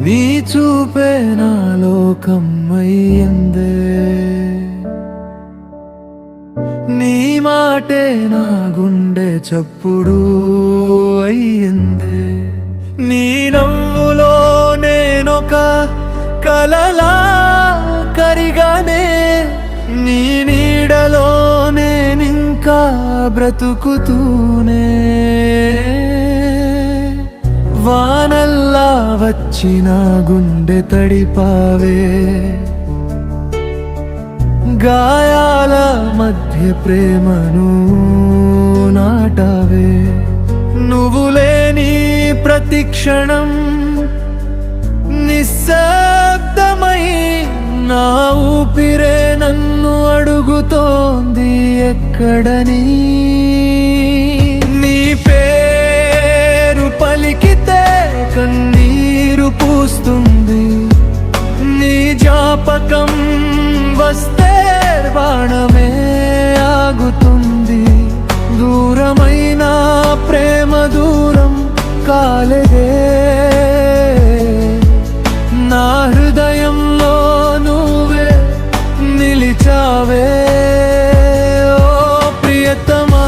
నీ చూపే నా లోకం అయ్యిందే, నీ మాటే నా గుండె చప్పుడు అయ్యిందే. నీ నవ్వులో నేనొక కలలా కరిగానే, నీ నీడలో నేనింకా బ్రతుకుతూనే. వానల్లా వచ్చిన గుండె తడిపావే, గాయాల మధ్య ప్రేమను నాటావే. నువ్వు లేని ప్రతి క్షణం నిశ్శబ్దమై, నా ఊపిరే నన్ను అడుగుతోంది ఎక్కడని. నీ పేరు పలికితే కన్నీరు పూస్తుంది, నీ జ్ఞాపకం వస్తే బాణమే ఆగుతుంది. దూరమైన ప్రేమ దూరం కాలేదే, నా హృదయంలో నువ్వే నిలిచావే. ఓ ప్రియతమా,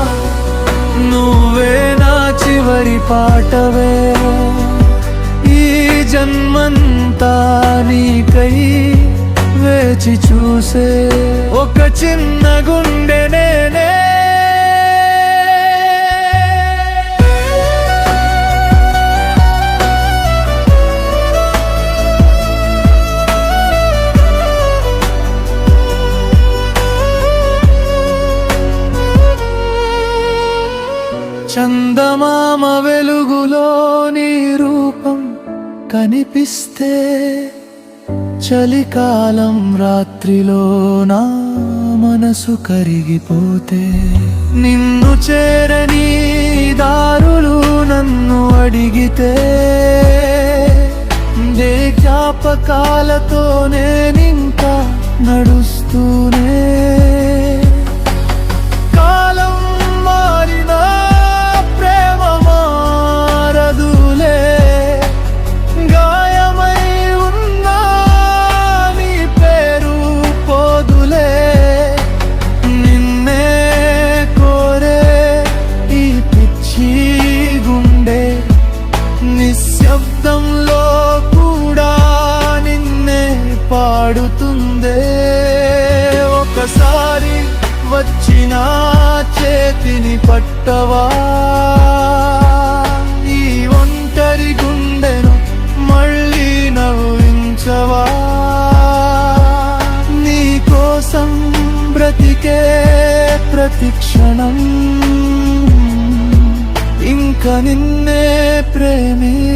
నువ్వే నా చివరి పాటవే. ఈ జన్మంతా నీకై వేచి చూసే ఒక చిన్న గుండె నేనే. చందమామ వెలుగులో నీ రూపం కనిపిస్తే, చలికాలం రాత్రిలో నా మనసు కరిగిపోతే, నిన్ను చేరని దారులు నన్ను అడిగితే, దే జ్ఞాపకాలతో నేనింకా నడుస్తూనే. కాలం మారినా ప్రేమ మారదులే, గాయమై ఉన్నా నీ పేరు పోదులే. నిన్నే కోరే ఈ పిచ్చి గుండె నిశ్శబ్దంలో కూడా నిన్నే పాడుతుందే. ఒకసారి వచ్చిన చేతిని పట్టవా, ఈ ఒంటరి గుండెను మళ్ళీ నవ్వించవా. నీ కోసం బ్రతికే ప్రతి క్షణం ఇంక నిన్నే ప్రేమిస్తుందిలే.